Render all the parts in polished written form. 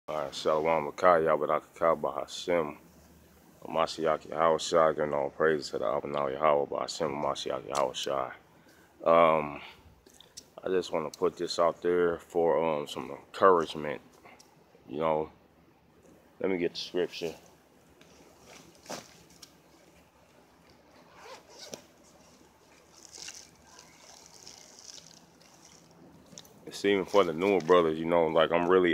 Shalom Makaya, but Akakaba Hashem, Mashiach Yahushai, and all praise to the Abinah Yahweh, by Hashem, Mashiach Yahushai. Um, I just want to put this out there for some encouragement. You know, let me get the scripture. It's even for the newer brothers, you know, like I'm really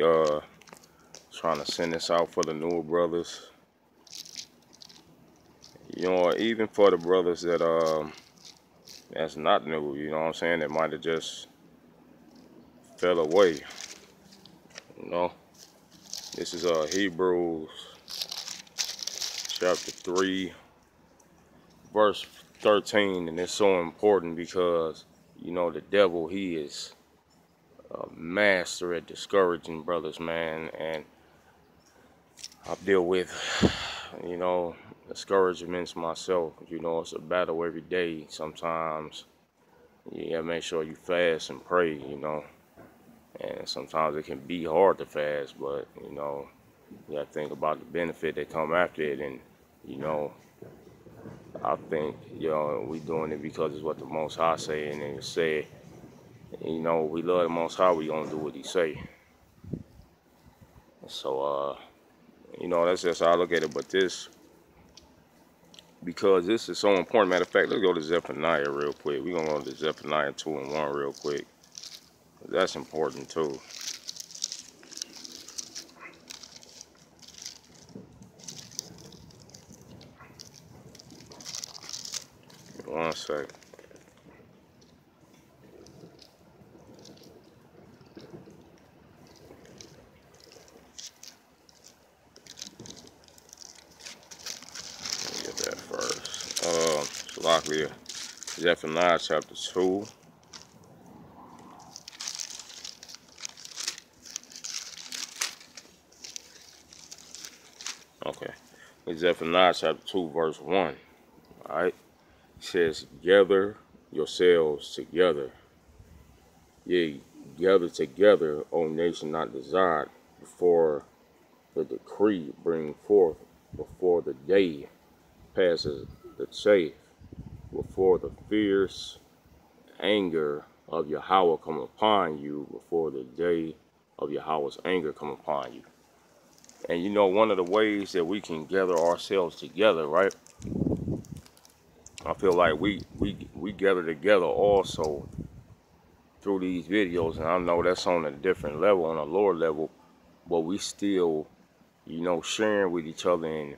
trying to send this out for the newer brothers. You know, even for the brothers that that's not new, you know what I'm saying, that might have just fell away, you know. This is Hebrews chapter 3, verse 13, and it's so important because, you know, the devil, he is a master at discouraging brothers, man, and I deal with, you know, discouragements myself. You know, it's a battle every day. Sometimes you gotta make sure you fast and pray, you know, and sometimes it can be hard to fast, but, you know, you gotta think about the benefit that come after it, and, you know, I think, you know, we doing it because it's what the Most High say, and it said, you know, we love the Most High, we gonna do what He say. So, you know, that's just how I look at it. But this, because this is so important. Matter of fact, let's go to Zephaniah real quick. We're gonna go to Zephaniah 2 and 1 real quick. That's important too. One sec. Get that first. Salaklia, Zephaniah chapter 2. Okay. Zephaniah chapter 2, verse 1. Alright. It says, gather yourselves together. Yea, gather together, O nation not desired, before the decree bring forth, before the day passes the chafe, before the fierce anger of Yahweh come upon you, before the day of Yahweh's anger come upon you. And you know, one of the ways that we can gather ourselves together, right? I feel like we gather together also through these videos, and I know that's on a different level, on a lower level, but we still, you know, sharing with each other, and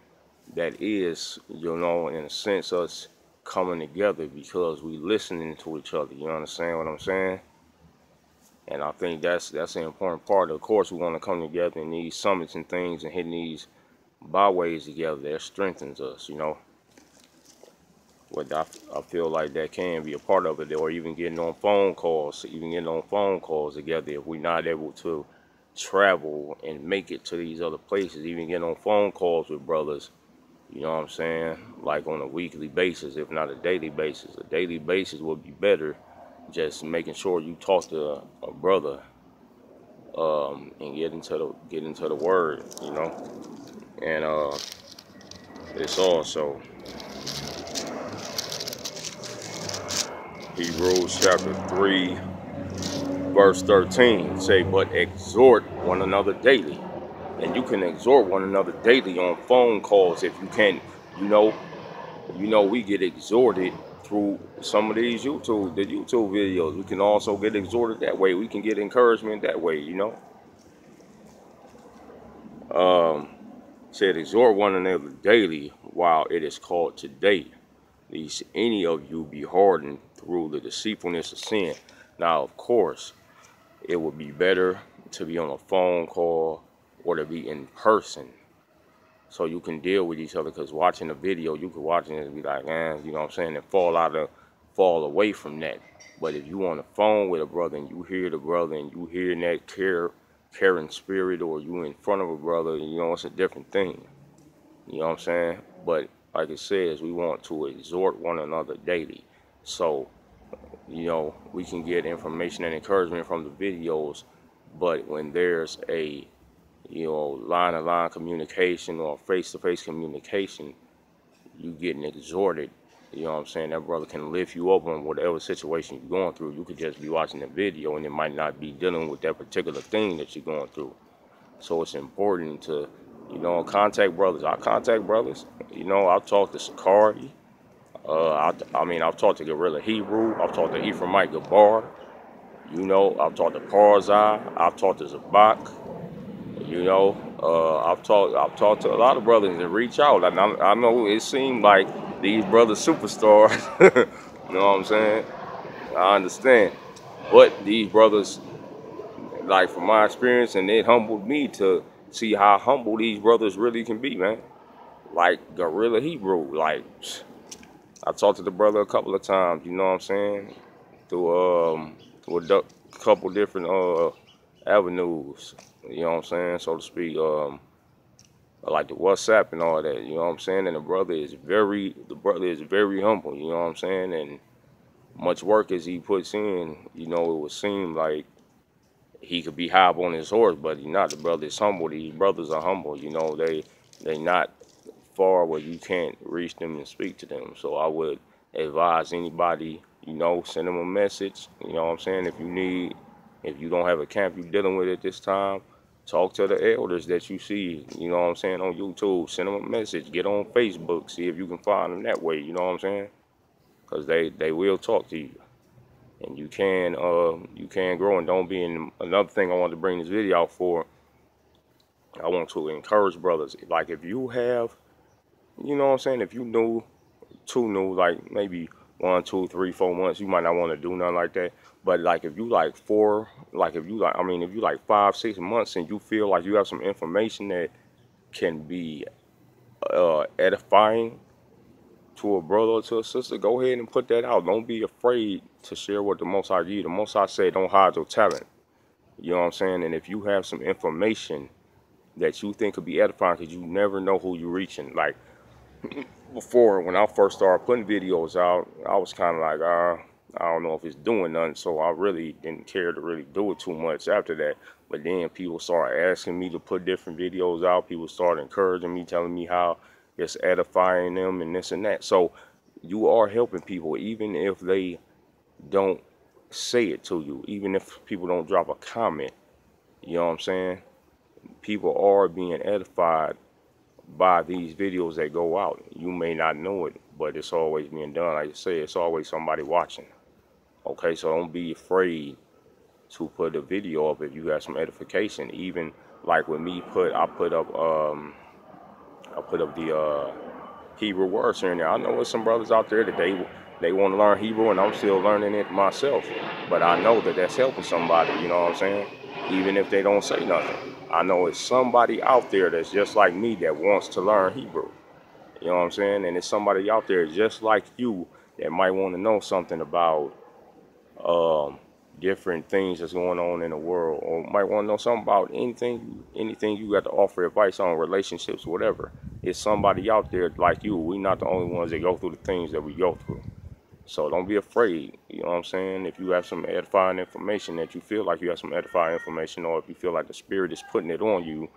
that is, you know, in a sense, us coming together because we listening to each other. You understand what I'm saying? And I think that's an important part. Of course, we want to come together in these summits and things and hitting these byways together. That strengthens us, you know. But I feel like that can be a part of it, or even getting on phone calls, together if we're not able to travel and make it to these other places, even getting on phone calls with brothers, you know what I'm saying, like on a weekly basis, if not a daily basis. A daily basis would be better, just making sure you talk to a brother and get into the word, you know. And it's also Hebrews chapter 3, verse 13 say, but exhort one another daily. And you can exhort one another daily on phone calls if you can. You know, we get exhorted through some of these the YouTube videos. We can also get exhorted that way. We can get encouragement that way, you know. Said exhort one another daily while it is called today, lest any of you be hardened through the deceitfulness of sin. Now, of course, it would be better to be on a phone call or to be in person, so you can deal with each other. Because watching a video, you could watch it and be like, you know what I'm saying, and fall away from that. But if you on the phone with a brother and you hear the brother and you hear that caring spirit, or you in front of a brother, you know, it's a different thing. You know what I'm saying? But like it says, we want to exhort one another daily. So, you know, we can get information and encouragement from the videos, but when there's a you know, line-to-line communication or face-to-face communication, you getting exhorted. You know what I'm saying? That brother can lift you up on whatever situation you're going through. You could just be watching the video and it might not be dealing with that particular thing that you're going through. So it's important to, you know, contact brothers. I contact brothers. You know, I've talked to Sakari. I've talked to Gorilla Hebrew. I've talked to Ephraimite Gabar. You know, I've talked to Parzai. I've talked to Zabak. You know, I've talked to a lot of brothers that reach out. I know it seemed like these brothers superstars. You know what I'm saying? I understand, but these brothers, like from my experience, and it humbled me to see how humble these brothers really can be, man. Like Gorilla Hebrew, like I talked to the brother a couple of times. You know what I'm saying? Through a couple different avenues. You know what I'm saying, so to speak. Like the WhatsApp and all that. You know what I'm saying? And the brother is very humble. You know what I'm saying? And much work as he puts in, you know, it would seem like he could be high up on his horse, but he's not. The brother is humble. These brothers are humble. You know, they not far where you can't reach them and speak to them. So I would advise anybody, you know, send them a message. You know what I'm saying? If you don't have a camp you're dealing with at this time, talk to the elders that you see, you know what I'm saying, on YouTube. Send them a message. Get on Facebook. See if you can find them that way. You know what I'm saying? Because they will talk to you. And you can grow and don't be in. Another thing I want to bring this video out for, I want to encourage brothers. Like if you have, you know what I'm saying, if you too new, like maybe 1, 2, 3, 4 months, you might not want to do nothing like that. But like if you like if you like 5, 6 months and you feel like you have some information that can be edifying to a brother or to a sister, go ahead and put that out. Don't be afraid to share what the Most High give you. The Most High said, don't hide your talent. You know what I'm saying? And if you have some information that you think could be edifying, because you never know who you're reaching. Like before, when I first started putting videos out, I was kind of like, I don't know if it's doing nothing. So I really didn't care to really do it too much after that. But then people started asking me to put different videos out. People started encouraging me, telling me how it's edifying them and this and that. So you are helping people, even if they don't say it to you, even if people don't drop a comment. You know what I'm saying? People are being edified by these videos that go out. You may not know it, but it's always being done. Like I say, it's always somebody watching. Okay, so don't be afraid to put a video up if you have some edification. Even like with me, I put up the Hebrew words here and there. I know there's some brothers out there that they want to learn Hebrew, and I'm still learning it myself. But I know that that's helping somebody, you know what I'm saying? Even if they don't say nothing. I know it's somebody out there that's just like me that wants to learn Hebrew. You know what I'm saying? And it's somebody out there just like you that might want to know something about different things that's going on in the world, or might want to know something about anything you got to offer advice on, relationships, whatever. It's somebody out there like you. We're not the only ones that go through the things that we go through. So don't be afraid. You know what I'm saying? If you have some edifying information, that you feel like you have some edifying information, or if you feel like the Spirit is putting it on you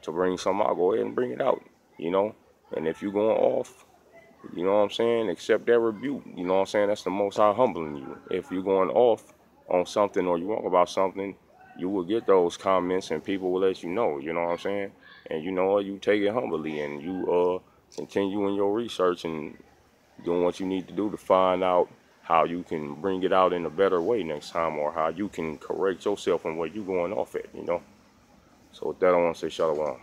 to bring something out, go ahead and bring it out, you know? And if you're going off, you know what I'm saying, accept that rebuke. You know what I'm saying? That's the Most High humbling you. If you're going off on something or you wrong about something, you will get those comments and people will let you know. You know what I'm saying? And you know what? You take it humbly and you continue in your research and doing what you need to do to find out how you can bring it out in a better way next time, or how you can correct yourself on what you're going off at, you know? So with that, I want to say shalom.